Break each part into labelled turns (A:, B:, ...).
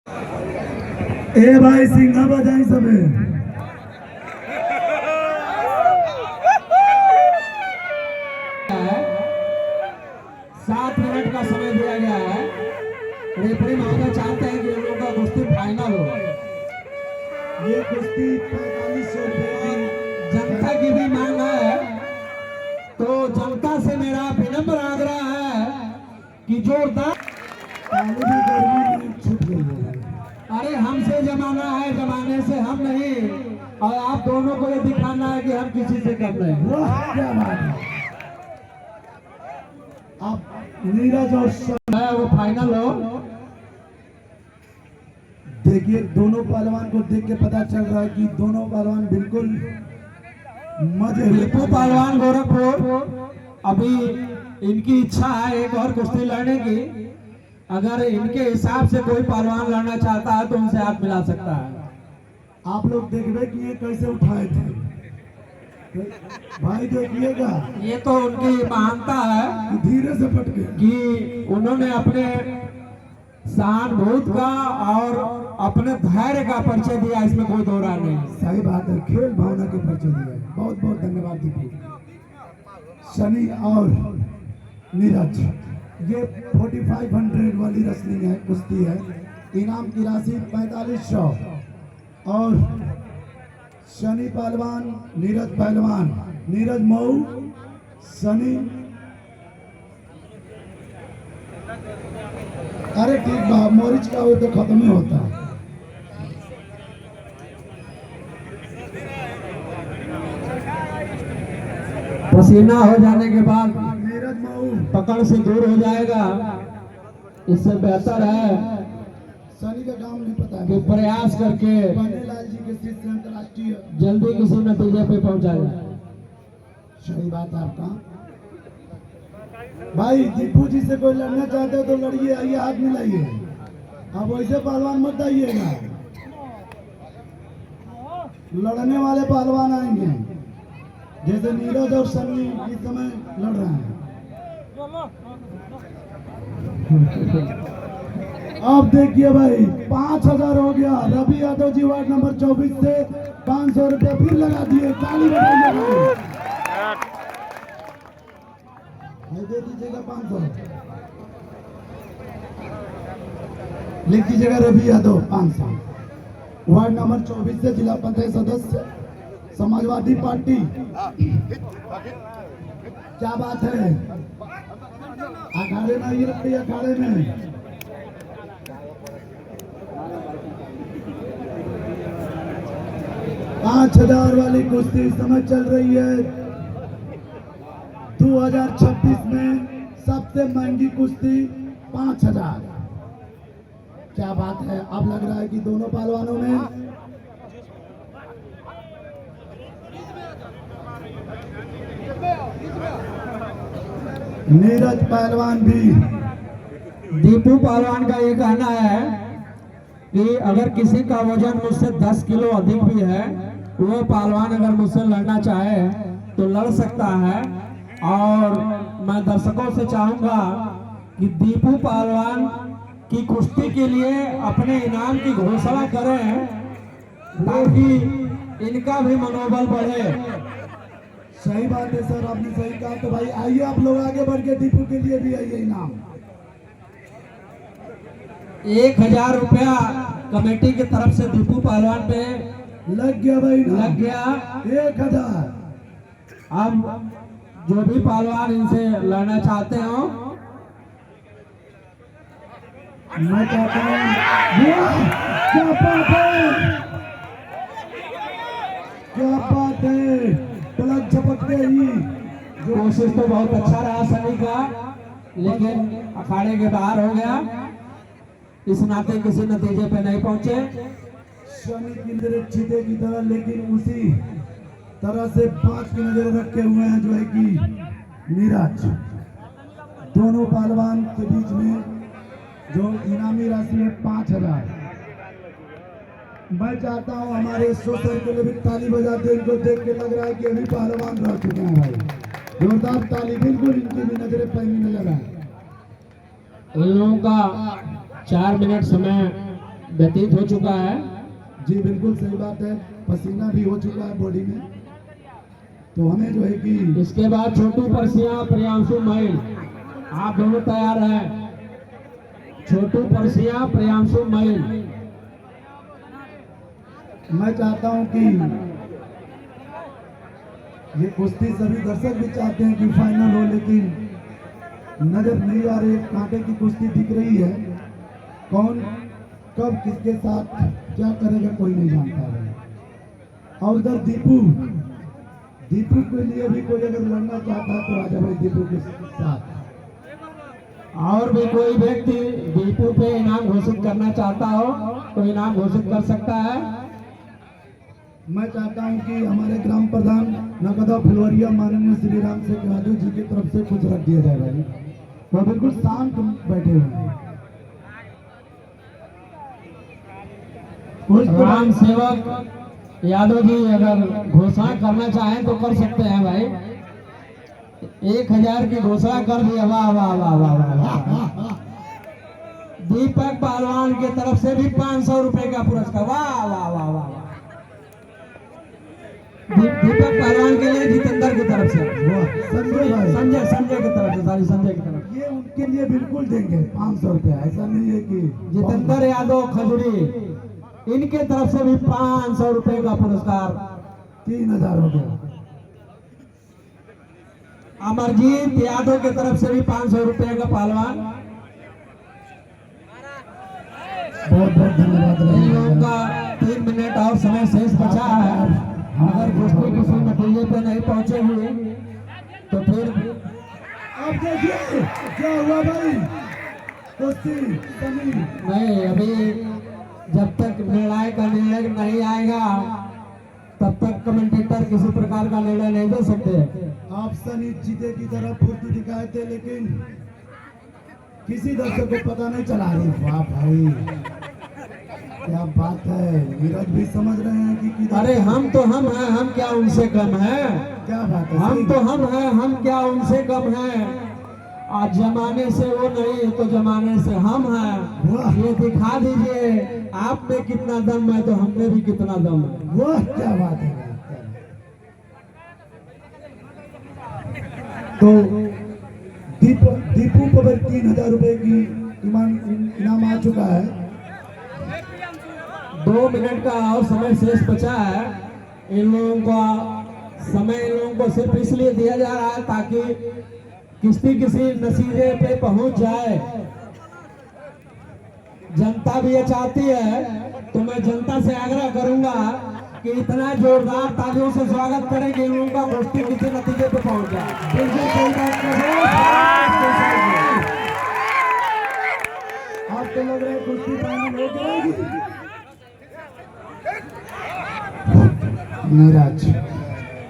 A: ए भाई सिंघा बजाई सबे।
B: 7 मिनट का समय दिया गया है। रेफरी महोदय चाहते हैं कि उन लोगों का कुश्ती फाइनल हो।
A: ये कुश्ती 4500 रुपए की
B: जनता की भी मांग है, तो जनता से मेरा विनम्र आग्रह है कि जोरदार
A: पानी भी गर्मी में छूट गई है।
B: अरे हमसे जमाना है, जमाने से हम नहीं, और आप दोनों को ये दिखाना है कि हम किसी से कम नहीं।
A: वाह क्या बात है। आप नीरज और
B: है वो फाइनल हो।
A: देखिए दोनों पहलवान को देख के पता चल रहा है कि दोनों पहलवान बिल्कुल मजे में।
B: दीपू पहलवान गोरखपुर, अभी इनकी इच्छा है एक और कुश्ती लड़ने की। अगर इनके हिसाब से कोई पहलवान लड़ना चाहता है तो उनसे हाथ मिला सकता है।
A: आप लोग देखिए कि ये कैसे उठाए थे भाई, देखिएगा
B: ये तो उनकी महानता है
A: धीरे से फट गए
B: कि उन्होंने अपने सहानुभूति का और अपने धैर्य का परिचय दिया, इसमें कोई दो राय नहीं।
A: सही बात है, खेल भावना के परिचय दिया। बहुत बहुत धन्यवाद दीपू। शनि और नीरज, ये 4500 वाली रेसलिंग है, कुश्ती है। इनाम की राशि 4500 और शनि पहलवान नीरज पहलवान, नीरज मऊ शनि। अरे ठीक बा, मोरिच का वो तो खत्म ही होता है।
B: पसीना हो जाने के बाद
A: नीरज मऊ
B: पकड़ से दूर हो जाएगा। इससे बेहतर है
A: शनि का काम नहीं पता
B: कि
A: है।
B: प्रयास करके
A: बनेलाल जी के शिष्य अंतरराष्ट्रीय
B: जल्दी किसी नतीजे पे पहुंचा जाए।
A: सही बात है आपका भाई। दीपू जी से कोई लड़ना चाहते हो तो लड़िए, आइए हाथ मिलाइए। अब वैसे पहलवान मत आइएगा, लड़ने वाले पहलवान आएंगे जैसे नीरज और सन्नी इस समय लड़ रहे हैं। अब देखिए भाई 5000 हो गया। रवि यादव जी वार्ड नंबर 24 से 500 रुपये फिर लगा दिए। ताली बजाइए भाई, दे दीजिएगा 500। लिख दीजिएगा रवि यादव 500, वार्ड नंबर 24 से, जिला पंचायत सदस्य, समाजवादी पार्टी। क्या बात है, अखाड़े में आइए भाई, अखाड़े में। $5000 वाली कुश्ती इस समय चल रही है। 2026 में सबसे महंगी कुश्ती 5000। क्या बात है। अब लग रहा है कि दोनों पहलवानों में नीरज पहलवान भी,
B: दीपू पहलवान का ये कहना है कि अगर किसी का वजन मुझसे 10 किलो अधिक भी है, वो पहलवान अगर मुझसे लड़ना चाहे तो लड़ सकता है। और मैं दर्शकों से चाहूंगा कि दीपू पहलवान की कुश्ती के लिए अपने इनाम की घोषणा करें ताकि इनका भी मनोबल बढ़े।
A: सही बात है सर, आपने सही कहा। तो भाई आइए आप लोग आगे बढ़ के दीपू के लिए भी आइए। इनाम
B: 1000 रुपया कमेटी की तरफ से दीपू पहलवान पे
A: लग गया भाई,
B: लग गया।
A: 1000।
B: अब जो भी पहलवान इनसे लड़ना चाहते हो,
A: मैं कहता हूँ क्या बात है, क्या बात है। पलक झपकते ही
B: कोशिश तो बहुत अच्छा रहा सनी का, लेकिन अखाड़े के बाहर हो गया। इस नाते किसी नतीजे पे नहीं पहुंचे।
A: शनि की नजर चीते की तरह, लेकिन उसी तरह से 5 की नजर रखे हुए हैं जो है कि नीरज। दोनों पहलवान के बीच में जो इनामी राशि है 5000। मैं चाहता हूं हमारे सोशल के लिए भी ताली बजाते। इनको देख के लग रहा है कि अभी पहलवान रह चुके हैं भाई। जोरदार ताली, बिल्कुल इनकी भी नजरें पहली नजर है।
B: इन लोगों का 4 मिनट समय व्यतीत हो चुका है।
A: जी बिल्कुल सही बात है, पसीना भी हो चुका है बॉडी में। तो हमें जो है कि
B: इसके बाद छोटू परसिया प्रियांशु मईल, आप दोनों तैयार हैं। छोटू परसिया प्रियांशु मईल।
A: मैं चाहता हूं कि ये कुश्ती सभी दर्शक भी चाहते हैं कि फाइनल हो, लेकिन नजर नहीं आ रही, कांटे की कुश्ती दिख रही है। कौन कब किसके साथ क्या करेगा कोई नहीं जानता है। और उधर दीपू के लिए भी कोई अगर लड़ना चाहता है तो आजा भाई दीपू के साथ।
B: और भी कोई व्यक्ति दीपू पे इनाम घोषित करना चाहता हो तो इनाम घोषित कर सकता है।
A: मैं चाहता हूं कि हमारे ग्राम प्रधान नगदा फुलवरिया माननीय श्री राम से यादव जी की तरफ से कुछ रख दिया जाए भाई। वो बिल्कुल शांत बैठे हुए हैं।
B: राम सेवक यादव जी अगर घोषणा करना चाहें तो कर सकते हैं भाई। 1000 की घोषणा कर दिया। वाह वाह वाह वाह वाह वाह। दीपक पहलवान की तरफ से भी 500 रुपए का पुरस्कार। वाह वाह वाह वाह। दीपक पहलवान के लिए जितेंद्र की तरफ से,
A: संजय भाई,
B: संजय की तरफ से, सॉरी संजय की तरफ
A: ये उनके लिए बिल्कुल देंगे 500 रुपया। ऐसा नहीं है कि
B: जितेंद्र यादव खजूरी, इनके तरफ से भी 500 रुपए का पुरस्कार।
A: 3000 हो गया।
B: अमरजीत यादव की तरफ से भी 500 रुपए का पहलवान।
A: बहुत बहुत धन्यवाद।
B: इन लोगों का 3 मिनट और समय शेष बचा है। अगर कुश्ती किसी नतीजे पे नहीं पहुंचे हुए तो फिर
A: अब देखिए क्या हुआ भाई। कुश्ती सनी
B: नहीं, अभी जब तक निर्णय का निर्णय नहीं आएगा तब तक कमेंटेटर किसी प्रकार का निर्णय नहीं दे सकते।
A: आप सनी जीते की तरह फुर्ती दिखाए थे, लेकिन किसी दर्शक को पता नहीं चला रही। वाह भाई क्या बात है। नीरज भी समझ रहे हैं कि किधर।
B: अरे हम तो हम हैं, हम क्या उनसे कम हैं।
A: क्या बात है।
B: हम तो हम हैं, हम क्या उनसे कम हैं। आज जमाने से वो नहीं तो जमाने से हम हैं।
A: वाह।
B: ये दिखा दीजिए आप में कितना दम है तो हम में भी कितना दम है।
A: वाह क्या बात है। तो दीपू को 3000 रुपए की इनाम आ चुका है।
B: 2 मिनट का और समय शेष बचा है। इन लोगों का समय इन लोगों को सिर्फ इसलिए दिया जा रहा है ताकि किसी नतीजे पे पहुंच जाए। जनता भी ये चाहती है, तो मैं जनता से आग्रह करूंगा कि इतना जोरदार तालियों से स्वागत करें कि इन लोगों का कुश्ती किसी नतीजे पे पहुंच जाए। बिल्कुल सही बात है।
A: आपको लग रहा है कुश्ती फाइनल हो जाएगी।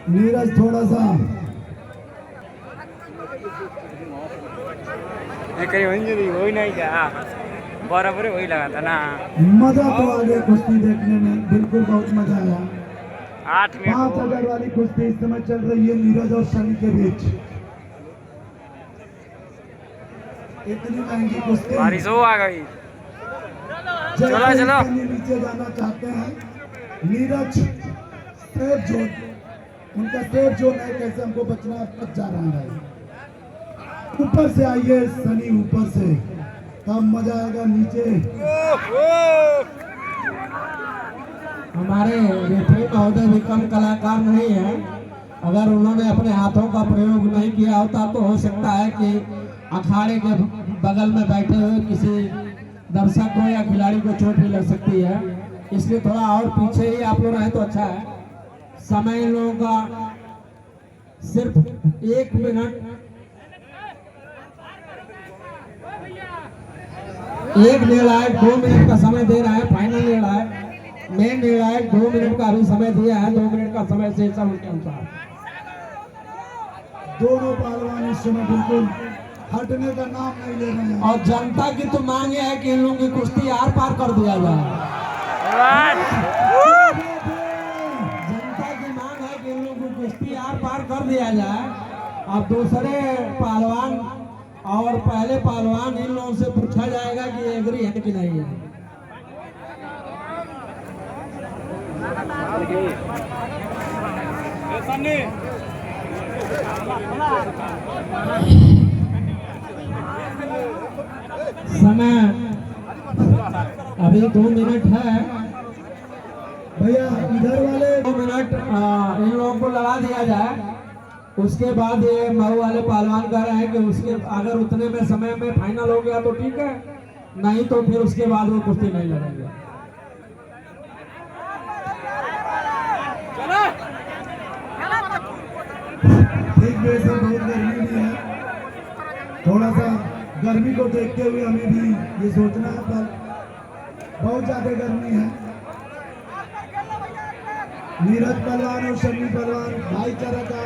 A: नीरज थोड़ा सा
C: वही नहीं क्या बराबर वही लगा था ना।
A: मजा तो आ गया कुश्ती देखने में, बिल्कुल बहुत मजा आया।
C: 8 मिनट
A: 5000 वाली कुश्ती इस समय चल रही है नीरज और सनी के बीच। इतनी महंगी कुश्ती।
C: बारिश हो आ गई। चलो,
A: जैसे
C: चलो।
A: सनी नीचे जाना चाहते हैं, नीरज सेफ जोन, उनका सेफ जोन है। कैसे हमको बचना बच जा रहा है भाई। ऊपर से आइए सनी, ऊपर से तब मजा आएगा। नीचे
B: हमारे रेफरी महोदय भी कम कलाकार नहीं है। अगर उन्होंने अपने हाथों का प्रयोग नहीं किया होता तो हो सकता है कि अखाड़े के बगल में बैठे हुए किसी दर्शक को या खिलाड़ी को चोट भी लग सकती है। इसलिए थोड़ा और पीछे ही आप लोग रहे तो अच्छा है। समय इन लोगों का सिर्फ 1 मिनट 1 निर्णायक 2 मिनट का समय दे रहा है। फाइनल निर्णायक मेन निर्णायक 2 मिनट का अभी समय दिया है। 2 मिनट का समय से उनके अनुसार
A: दोनों पहलवान इस समय बिल्कुल हटने का नाम नहीं ले रहे हैं।
B: और जनता की तो मांग है कि इन लोगों की कुश्ती आर पार कर दिया जाए। जनता की मांग है कि इन लोगों की कुश्ती आर पार कर दिया जाए। अब दूसरे पहलवान और पहले पहलवान इन लोगों से पूछा जाएगा कि एग्री है कि नहीं है। समय अभी 2 मिनट है।
A: भैया इधर वाले
B: 2 मिनट इन लोगों को लगा दिया जाए, उसके बाद ये मऊ वाले पहलवान कह रहे हैं कि उसके अगर उतने में समय में फाइनल हो गया तो ठीक है, नहीं तो फिर उसके बाद वो कुश्ती नहीं लड़ेंगे।
A: ठीक वैसे बहुत गर्मी भी है, थोड़ा सा गर्मी को देखते हुए हमें भी ये सोचना है, पर बहुत ज्यादा गर्मी है। नीरज पहलवान और शमी पहलवान भाईचारा का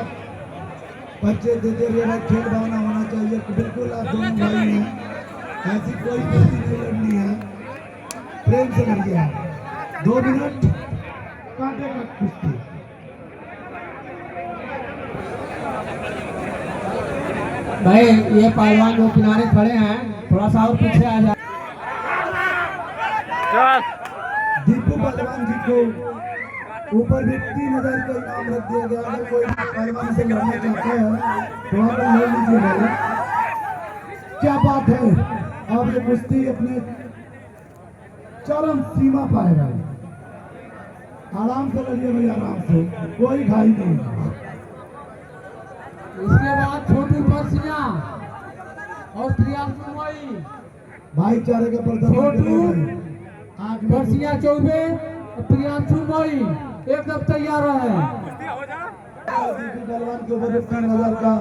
A: परिचय देते हुए खेल भावना होना चाहिए। बिल्कुल आप दोनों भाई हैं, ऐसी कोई कुश्ती नहीं लड़नी है, प्रेम से लड़िए। 2 मिनट कांटे का कुश्ती।
B: भाई ये पहलवान जो किनारे खड़े हैं थोड़ा सा और पीछे आ जाए।
A: दीपू पहलवान जी को ऊपर भी 3000 का इनाम रख दिया गया। अगर कोई पहलवान से लड़ना चाहता है तो वहाँ पर ले लीजिए भाई। क्या बात है, अब ये कुश्ती अपने चरम सीमा पाएगा। आराम से लड़िए भाई, आराम से, कोई घाई नहीं।
B: इसके बाद छोटू परसिया और प्रियांशु मोई,
A: भाईचारे का प्रदर्शन
B: परसिया चौबे, प्रियांशु मोई एकदम तैयार है।
A: पहलवान के ऊपर 3000 का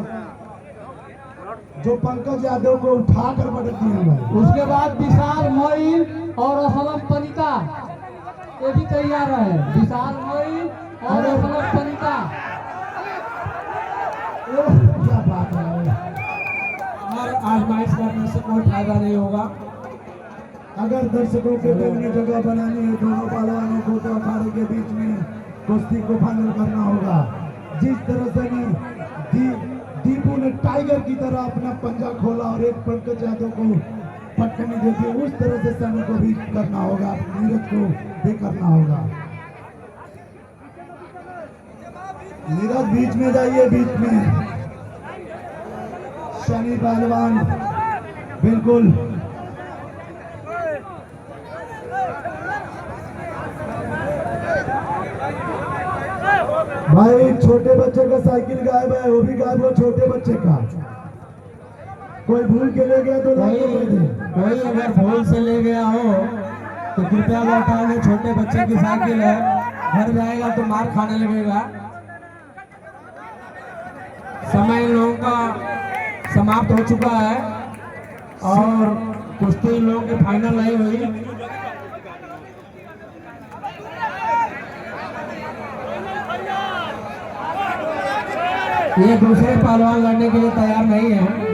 A: जो पंकज यादव को उठाकर पटक दिया भाई।
B: उसके बाद विशाल मोई और असलम पनिका ये भी तैयार है। विशाल मोई और असलम पनिका,
A: क्या बात है।
B: और आजमाइश करने से कोई फायदा नहीं होगा।
A: अगर दर्शकों के दिल में जगह बनानी है दोनों पहलवानों को तो अखाड़े के बीच में कुश्ती को फाइनल करना होगा। जिस तरह से दीपू ने टाइगर की तरह अपना पंजा खोला और एक पंकज यादव को पटकनी देती, उस तरह से सनी को भी करना होगा, नीरज को भी करना होगा। नीरज बीच में जाइए, बीच में शनि पहलवान बिल्कुल। भाई छोटे बच्चे का साइकिल गायब है, वो भी गायब हो छोटे बच्चे का। कोई भूल के ले गया तो
B: कोई अगर भूल से ले गया हो तो कृपया लौटा दे। छोटे बच्चे की साइकिल है, घर जाएगा तो मार खाने लगेगा। समय इन लोगों का समाप्त हो चुका है और कुश्ती इन लोगों की फाइनल नहीं हुई। ये दूसरे पहलवान लड़ने के लिए तैयार नहीं है।